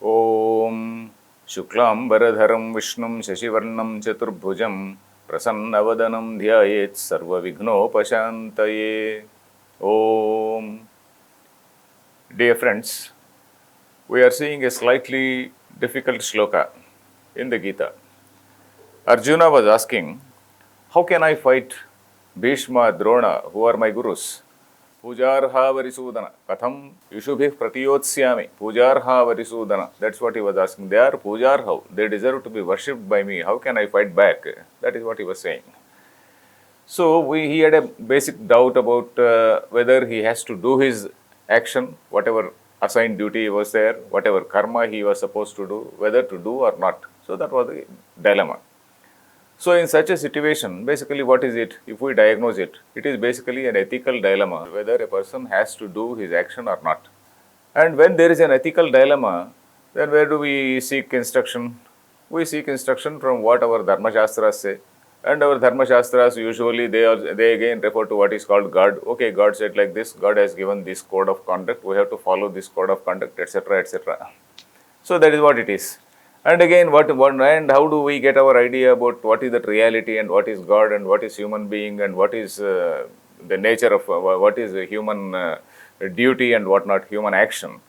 Om Shuklambaradharam Vishnum Shashivarnam Chaturbhujam Prasannavadanam Dhyayet Sarva Vighnopashantaye. Om. Dear friends, we are seeing a slightly difficult shloka in the Gita. Arjuna was asking, how can I fight Bhishma, Drona, who are my gurus? Pujarha Varisudana. Katham Yishubhih Pratiyotsyami. Pujarha Varisudana. That's what he was asking. They are Pujarha. They deserve to be worshipped by me. How can I fight back? That is what he was saying. So he had a basic doubt about whether he has to do his action, whatever assigned duty was there, whatever karma he was supposed to do, whether to do or not. So that was the dilemma. So in such a situation, basically what is it? If we diagnose it, it is basically an ethical dilemma, whether a person has to do his action or not. And when there is an ethical dilemma, then where do we seek instruction? We seek instruction from what our Dharma Shastras say. And our Dharma Shastras usually they again refer to what is called God. Okay, God said like this, God has given this code of conduct, we have to follow this code of conduct, etc., etc. So that is what it is. And again, and how do we get our idea about what is that reality and what is God and what is human being and what is the nature of what is human duty and what not, human action.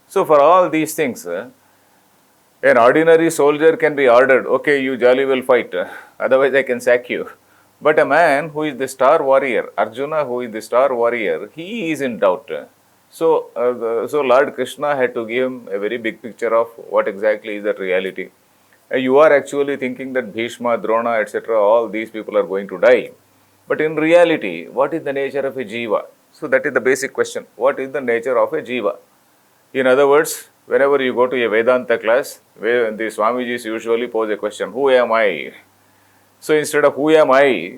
So for all these things, an ordinary soldier can be ordered, okay, you jolly well fight, otherwise I can sack you. But a man who is the star warrior, Arjuna, who is the star warrior, he is in doubt. So Lord Krishna had to give him a very big picture of what exactly is that reality. You are actually thinking that Bhishma, Drona, etc., all these people are going to die. But in reality, what is the nature of a jiva? So that is the basic question. What is the nature of a jiva? In other words, whenever you go to a Vedanta class, where the Swamijis usually pose a question, who am I? So instead of who am I,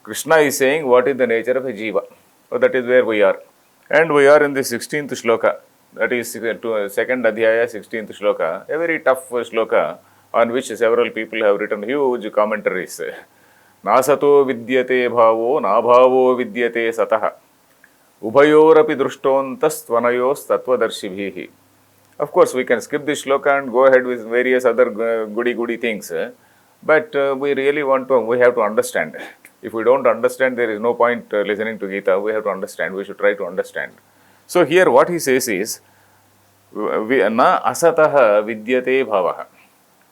Krishna is saying what is the nature of a jiva. So that is where we are. And we are in the 16th shloka, that is second adhyaya, 16th shloka, a very tough shloka on which several people have written huge commentaries. Nasato vidyate bhavo, nabhavo vidyate satah, ubhayorapi drustontas tvanayos tattvadarshibhihi. Of course, we can skip this shloka and go ahead with various other goody things, but we really we have to understand. If we don't understand, there is no point listening to Gita. We have to understand. We should try to understand. So here what he says is, na asataha vidyate bhavaha.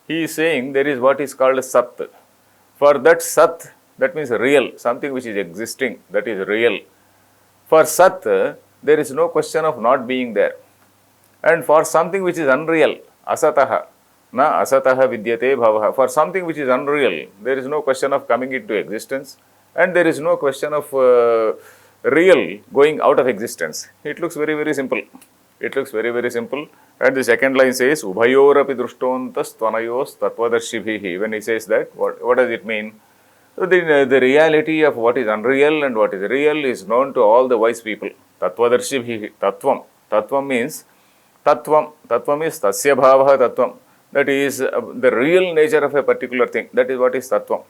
He is saying there is what is called sat. For that sat, that means real, something which is existing, that is real. For sat, there is no question of not being there. And for something which is unreal, asataha, na asataha vidyate bhavaha. For something which is unreal, there is no question of coming into existence, and there is no question of real going out of existence. It looks very simple. It looks very simple. And the second line says, Ubhayorapi drustontas tvanayos tattvadarshibhihi. When he says that, what does it mean? So the reality of what is unreal and what is real is known to all the wise people. Tattvadarshibhihi, tattvam. Tattvam means, tattvam is tasya bhavaha tattvam. That is the real nature of a particular thing. That is what is tattvam.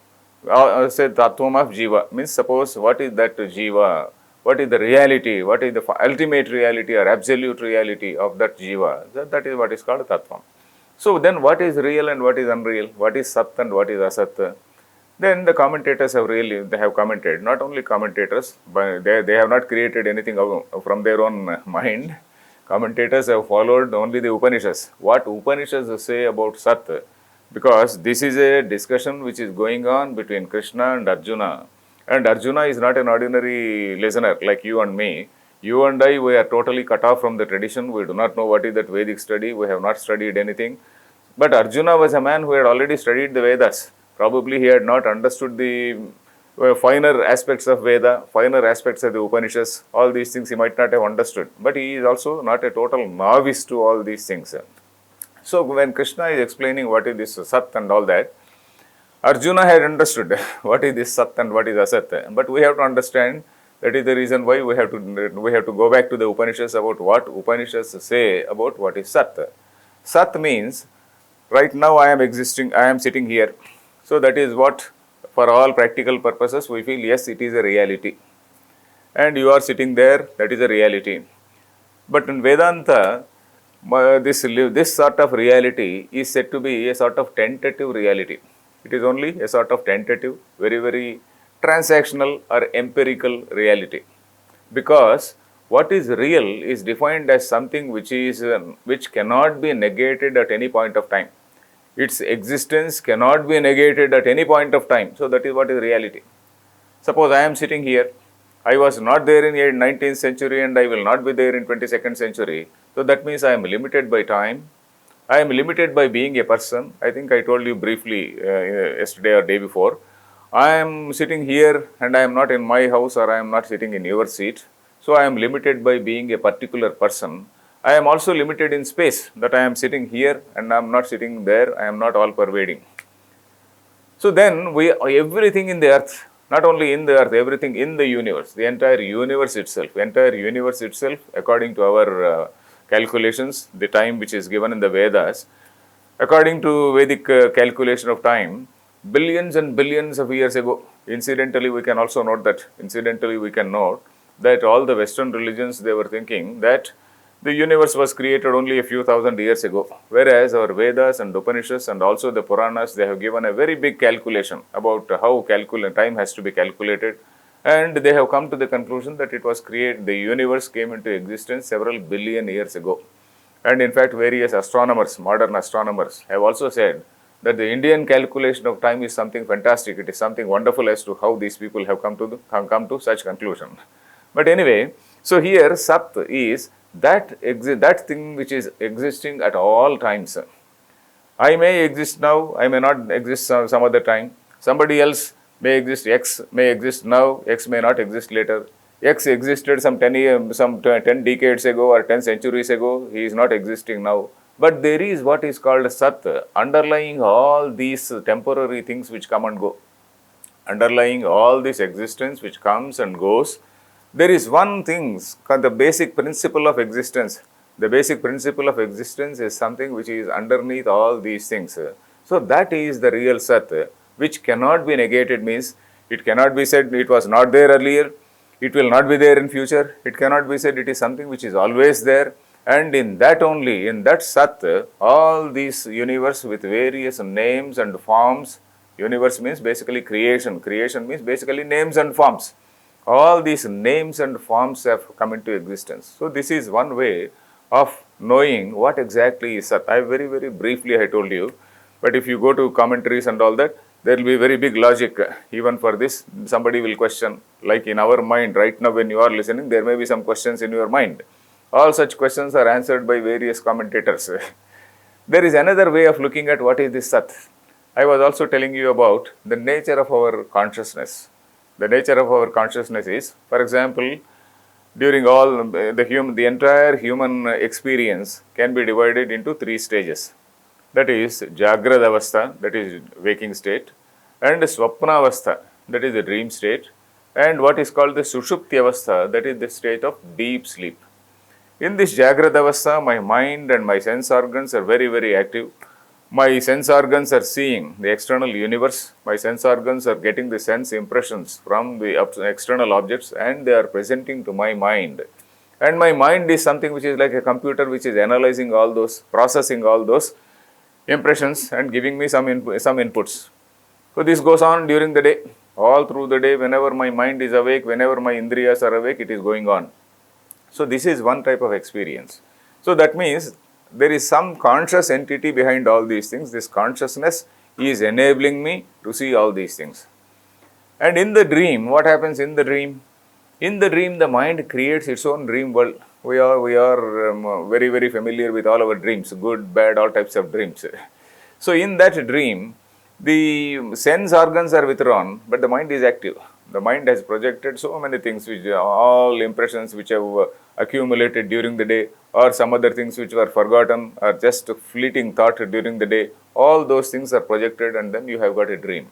Say tattvam of jiva. Means suppose what is that jiva? What is the reality? What is the ultimate reality or absolute reality of that jiva? That is what is called tattvam. So then what is real and what is unreal? What is sat and what is asat? Then the commentators they have commented. Not only commentators, but they have not created anything from their own mind. Commentators have followed only the Upanishads. What Upanishads say about Sat, because this is a discussion which is going on between Krishna and Arjuna. And Arjuna is not an ordinary listener like you and me. You and I, we are totally cut off from the tradition. We do not know what is that Vedic study. We have not studied anything. But Arjuna was a man who had already studied the Vedas. Probably he had not understood the finer aspects of Veda, finer aspects of the Upanishads, all these things he might not have understood. But he is also not a total novice to all these things. So when Krishna is explaining what is this Sat and all that, Arjuna had understood what is this Sat and what is Asat. But we have to understand, that is the reason why we have to go back to the Upanishads about what Upanishads say about what is Sat. Sat means, right now I am existing, I am sitting here. So that is what, for all practical purposes, we feel, yes, it is a reality. And you are sitting there, that is a reality. But in Vedanta, This sort of reality is said to be a sort of tentative reality. It is only a sort of tentative, very, very transactional or empirical reality. Because what is real is defined as something which cannot be negated at any point of time. Its existence cannot be negated at any point of time. So that is what is reality. Suppose I am sitting here, I was not there in the 19th century and I will not be there in 22nd century. So that means I am limited by time. I am limited by being a person. I think I told you briefly yesterday or day before. I am sitting here and I am not in my house or I am not sitting in your seat. So I am limited by being a particular person. I am also limited in space, that I am sitting here and I am not sitting there. I am not all pervading. So then everything in the earth, not only in the earth, everything in the universe, the entire universe itself, according to our calculations, the time which is given in the Vedas, according to Vedic calculation of time, billions and billions of years ago, incidentally we can note that all the Western religions, they were thinking that the universe was created only a few thousand years ago, whereas our Vedas and Upanishads and also the Puranas, they have given a very big calculation about how time has to be calculated, and they have come to the conclusion that the universe came into existence several billion years ago. And in fact, various astronomers, modern astronomers, have also said that the Indian calculation of time is something fantastic. It is something wonderful as to how these people have come to such conclusion. But anyway, so here Sat is that thing which is existing at all times. I may exist now, I may not exist some other time. Somebody else may exist, X may exist now, X may not exist later. X existed some 10 decades ago or 10 centuries ago, he is not existing now. But there is what is called Sat, underlying all these temporary things which come and go. Underlying all this existence which comes and goes, there is one thing, the basic principle of existence. The basic principle of existence is something which is underneath all these things. So that is the real Sat, which cannot be negated, means it cannot be said it was not there earlier, it will not be there in future, it cannot be said it is something which is always there. And in that only, in that Sat, all these universe with various names and forms, universe means basically creation, creation means basically names and forms. All these names and forms have come into existence. So this is one way of knowing what exactly is Sat. I very, very briefly I told you, but if you go to commentaries and all that, there will be very big logic even for this. Somebody will question, like in our mind right now when you are listening, there may be some questions in your mind. All such questions are answered by various commentators. There is another way of looking at what is this Sat. I was also telling you about the nature of our consciousness. The nature of our consciousness is, for example, during all the entire human experience can be divided into three stages. That is Jagrad Avastha, that is waking state, and Swapna Avastha, that is the dream state, and what is called the Sushupti Avastha, that is the state of deep sleep. In this Jagrad Avastha, my mind and my sense organs are very, very active. My sense organs are seeing the external universe. My sense organs are getting the sense impressions from the external objects and they are presenting to my mind. And my mind is something which is like a computer which is analyzing all those, processing all those impressions and giving me some inputs. So this goes on during the day, all through the day. Whenever my mind is awake, whenever my indriyas are awake, it is going on. So this is one type of experience. So that means there is some conscious entity behind all these things. This consciousness is enabling me to see all these things. And in the dream, what happens in the dream? In the dream, the mind creates its own dream world. We are very, very familiar with all our dreams, good, bad, all types of dreams. So in that dream, the sense organs are withdrawn, but the mind is active. The mind has projected so many things, which all impressions which have accumulated during the day, or some other things which were forgotten, or just fleeting thought during the day. All those things are projected, and then you have got a dream.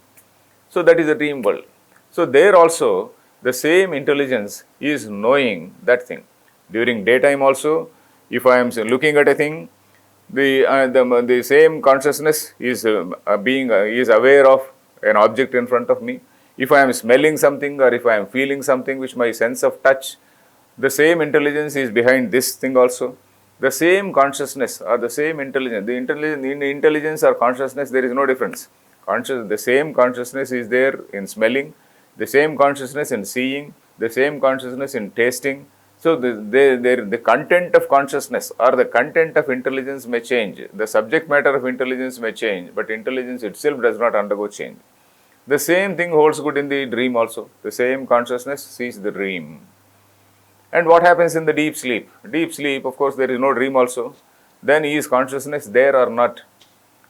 So that is a dream world. So there also, the same intelligence is knowing that thing. During daytime also, if I am looking at a thing, the same consciousness is is aware of an object in front of me. If I am smelling something or if I am feeling something which my sense of touch, the same intelligence is behind this thing also. the same consciousness or the same intelligence. In intelligence or consciousness, there is no difference. The same consciousness is there in smelling, the same consciousness in seeing, the same consciousness in tasting. So the content of consciousness or the content of intelligence may change. The subject matter of intelligence may change, but intelligence itself does not undergo change. The same thing holds good in the dream also. The same consciousness sees the dream. And what happens in the deep sleep? Deep sleep, of course, there is no dream also. Then is consciousness there or not?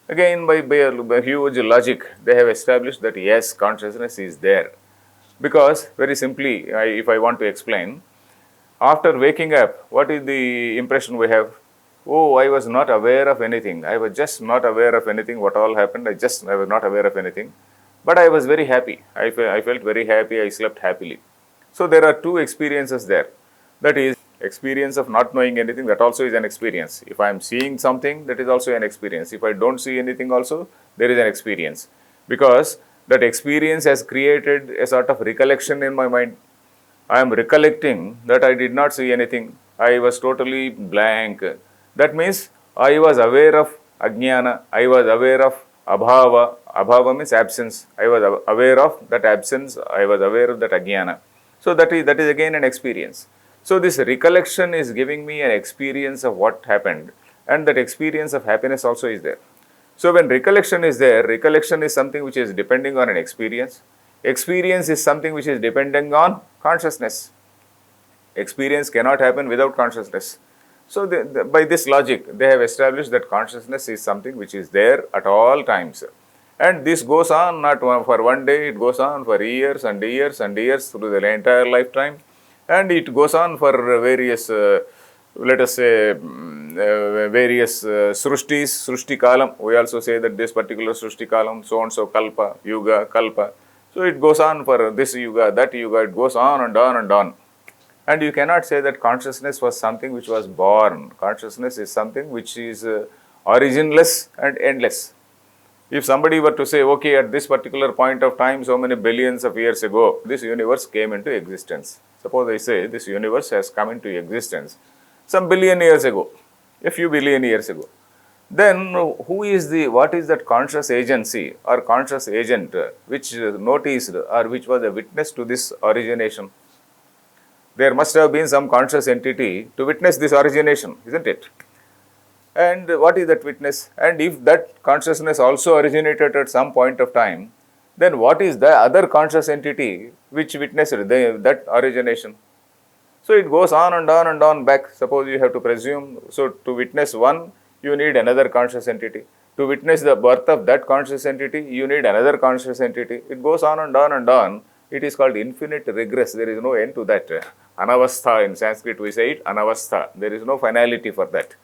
Again, by huge logic, they have established that yes, consciousness is there. Because, very simply, if I want to explain, after waking up, what is the impression we have? Oh, I was not aware of anything. I was just not aware of anything. What all happened? I was not aware of anything. But I was very happy. I felt very happy. I slept happily. So there are two experiences there. That is, experience of not knowing anything, that also is an experience. If I am seeing something, that is also an experience. If I don't see anything also, there is an experience. Because that experience has created a sort of recollection in my mind. I am recollecting that I did not see anything. I was totally blank. That means I was aware of ajnana. I was aware of abhava. Abhava means absence. I was aware of that absence. I was aware of that ajnana. So that is again an experience. So this recollection is giving me an experience of what happened, and that experience of happiness also is there. So when recollection is there, recollection is something which is depending on an experience. Experience is something which is depending on consciousness. Experience cannot happen without consciousness. So by this logic, they have established that consciousness is something which is there at all times. And this goes on not for one day, it goes on for years and years and years through the entire lifetime. And it goes on for various, let us say, various srushtis, srushti kalam. We also say that this particular srushti kalam, so and so kalpa, yuga, kalpa. So it goes on for this yuga, that yuga, it goes on and on and on. And you cannot say that consciousness was something which was born. Consciousness is something which is originless and endless. If somebody were to say, okay, at this particular point of time, so many billions of years ago, this universe came into existence. Suppose I say this universe has come into existence some billion years ago, a few billion years ago. Then what is that conscious agency or conscious agent which noticed or which was a witness to this origination? There must have been some conscious entity to witness this origination, isn't it? And what is that witness? And if that consciousness also originated at some point of time, then what is the other conscious entity which witnessed that origination? So it goes on and on and on back. Suppose you have to presume, so to witness one, you need another conscious entity. To witness the birth of that conscious entity, you need another conscious entity. It goes on and on and on. It is called infinite regress. There is no end to that. Anavastha, in Sanskrit we say it, anavastha. There is no finality for that.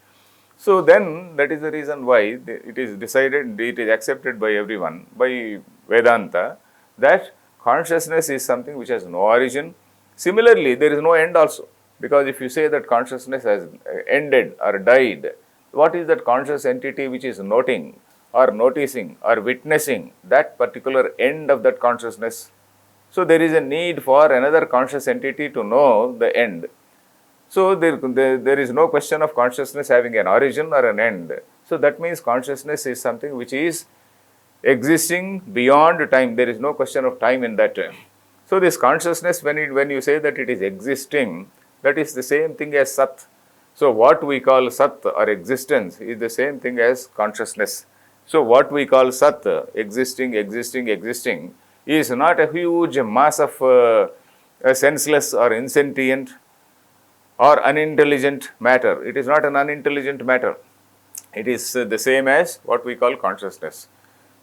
So then, that is the reason why it is decided, it is accepted by everyone, by Vedanta, that consciousness is something which has no origin. Similarly, there is no end also. Because if you say that consciousness has ended or died, what is that conscious entity which is noting or noticing or witnessing that particular end of that consciousness? So there is a need for another conscious entity to know the end. So there is no question of consciousness having an origin or an end. So that means consciousness is something which is existing beyond time. There is no question of time in that. So this consciousness, when you say that it is existing, that is the same thing as Sat. So what we call Sat or existence is the same thing as consciousness. So what we call Sat, existing, is not a huge mass of senseless or insentient or unintelligent matter. It is not an unintelligent matter. It is the same as what we call consciousness.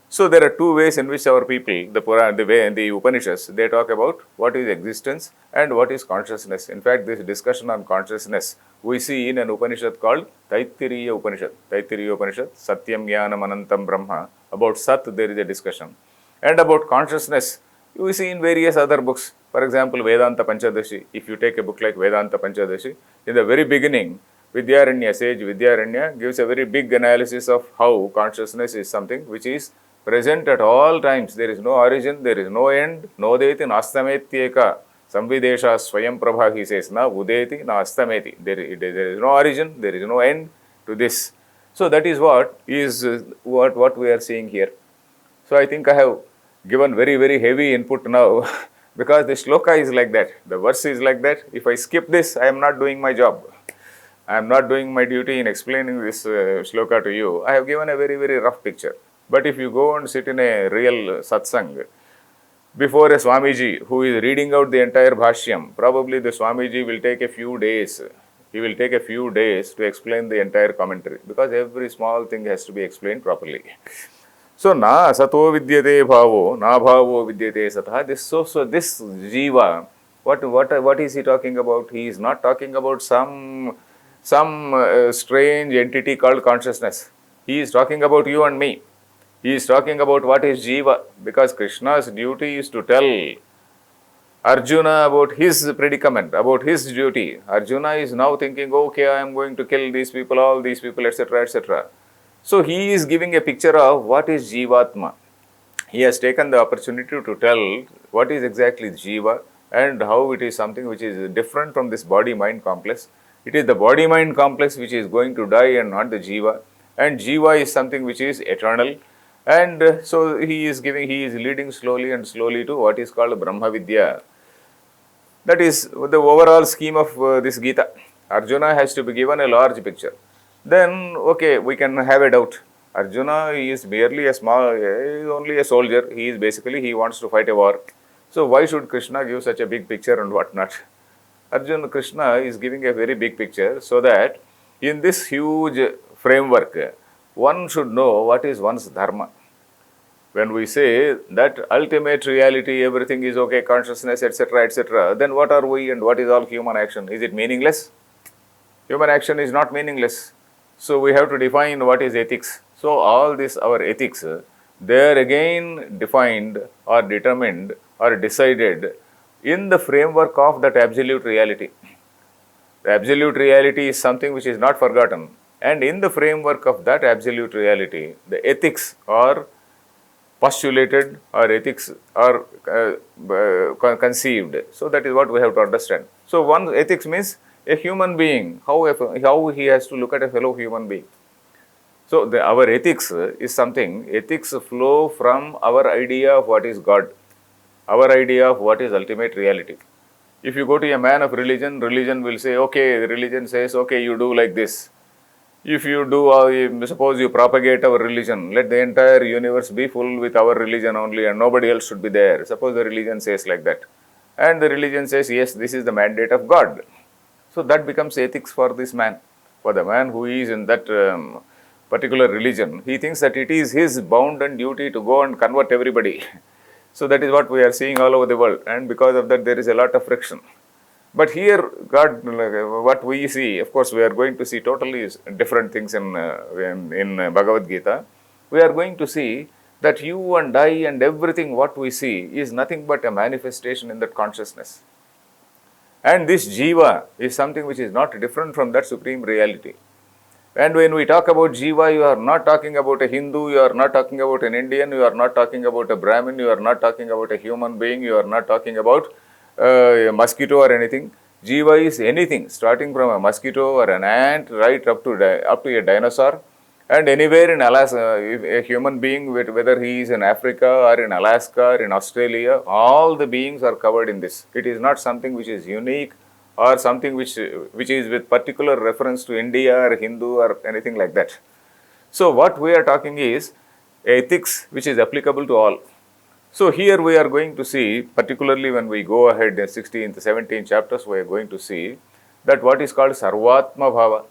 So there are two ways in which our people, the Upanishads, they talk about what is existence and what is consciousness. In fact, this discussion on consciousness we see in an Upanishad called Taittiriya Upanishad. Taittiriya Upanishad, Satyam Jnanam Anantam Brahma. About Sat there is a discussion. And about consciousness, you see in various other books. For example, Vedanta Panchadashi. If you take a book like Vedanta Panchadashi, in the very beginning, sage Vidyaranya gives a very big analysis of how consciousness is something which is present at all times. There is no origin, there is no end. Nodeti nastametyeka. Samvidesha Swayam Prabha, he says, na udeti, na astameti. There is no origin, there is no end to this. So that is what what we are seeing here. So I think I have given very, very heavy input now because the shloka is like that. The verse is like that. If I skip this, I am not doing my job. I am not doing my duty in explaining this shloka to you. I have given a very, very rough picture. But if you go and sit in a real satsang before a Swamiji who is reading out the entire Bhashyam, probably the Swamiji will take a few days. He will take a few days to explain the entire commentary because every small thing has to be explained properly. So, na sato vidyate bhavo, na bhavo vidyate satah. This jiva, what is he talking about? He is not talking about some strange entity called consciousness. He is talking about you and me. He is talking about what is jiva, because Krishna's duty is to tell Arjuna about his predicament, about his duty. Arjuna is now thinking, okay, I am going to kill these people, all these people, etc., etc. So he is giving a picture of what is Jivatma. He has taken the opportunity to tell what is exactly Jiva and how it is something which is different from this body-mind complex. It is the body-mind complex which is going to die and not the Jiva. And Jiva is something which is eternal. And so he is leading slowly and slowly to what is called Brahma Vidya. That is the overall scheme of this Gita. Arjuna has to be given a large picture. Then, okay, we can have a doubt. Arjuna is merely he is only a soldier. He wants to fight a war. So why should Krishna give such a big picture and whatnot? Krishna is giving a very big picture so that in this huge framework, one should know what is one's dharma. When we say that ultimate reality, everything is okay, consciousness, etc., etc., then what are we and what is all human action? Is it meaningless? Human action is not meaningless. So we have to define what is ethics. So all this, our ethics, they are again defined or determined or decided in the framework of that absolute reality. The absolute reality is something which is not forgotten. And in the framework of that absolute reality, the ethics are postulated or ethics are conceived. So that is what we have to understand. So one ethics means a human being, how he has to look at a fellow human being. So our ethics is something, ethics flow from our idea of what is God, our idea of what is ultimate reality. If you go to a man of religion, religion will say, okay, the religion says, okay, you do like this. If you do, suppose you propagate our religion, let the entire universe be full with our religion only and nobody else should be there. Suppose the religion says like that. And the religion says, yes, this is the mandate of God. So that becomes ethics for this man. For the man who is in that particular religion, he thinks that it is his bound and duty to go and convert everybody. So that is what we are seeing all over the world. And because of that, there is a lot of friction. But here, God, what we see, of course, we are going to see totally different things in Bhagavad Gita. We are going to see that you and I and everything what we see is nothing but a manifestation in that consciousness. And this Jiva is something which is not different from that supreme reality. And when we talk about Jiva, you are not talking about a Hindu, you are not talking about an Indian, you are not talking about a Brahmin, you are not talking about a human being, you are not talking about a mosquito or anything. Jiva is anything, starting from a mosquito or an ant, right up to a dinosaur. And anywhere in Alaska, if a human being, whether he is in Africa or in Alaska or in Australia, all the beings are covered in this. It is not something which is unique or something which is with particular reference to India or Hindu or anything like that. So what we are talking is ethics which is applicable to all. So here we are going to see, particularly when we go ahead in 16th, 17th chapters, we are going to see that what is called Sarvatma Bhava.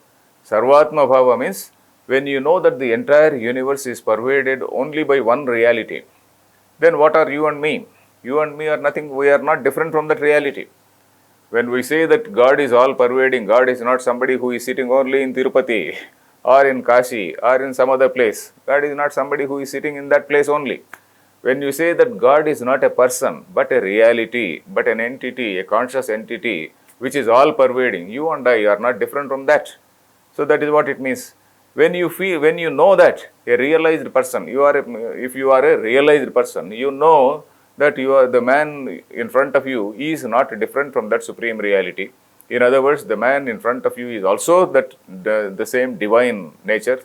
Sarvatma Bhava means when you know that the entire universe is pervaded only by one reality, then what are you and me? You and me are nothing, we are not different from that reality. When we say that God is all pervading, God is not somebody who is sitting only in Tirupati or in Kashi or in some other place. God is not somebody who is sitting in that place only. When you say that God is not a person, but a reality, but an entity, a conscious entity, which is all pervading, you and I are not different from that. So that is what it means. When you know that a realized person, if you are a realized person, you know that you are the man in front of you is not different from that supreme reality. In other words, the man in front of you is also the same divine nature.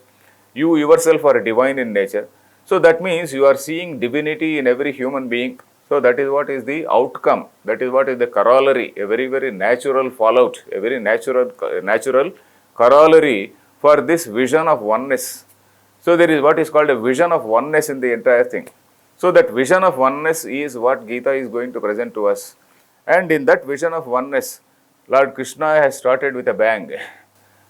You yourself are divine in nature. So that means you are seeing divinity in every human being. So that is what is the outcome. That is what is the corollary, a very, very natural fallout, a very natural corollary for this vision of oneness. So there is what is called a vision of oneness in the entire thing. So that vision of oneness is what Geeta is going to present to us. And in that vision of oneness, Lord Krishna has started with a bang.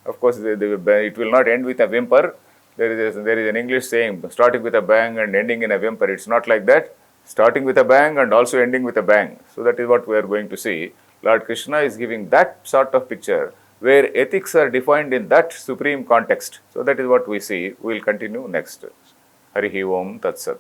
Of course, it will not end with a whimper. There is an English saying, starting with a bang and ending in a whimper. It's not like that. Starting with a bang and also ending with a bang. So that is what we are going to see. Lord Krishna is giving that sort of picture where ethics are defined in that supreme context. So that is what we see. We will continue next. Harihi Om Tat Sat.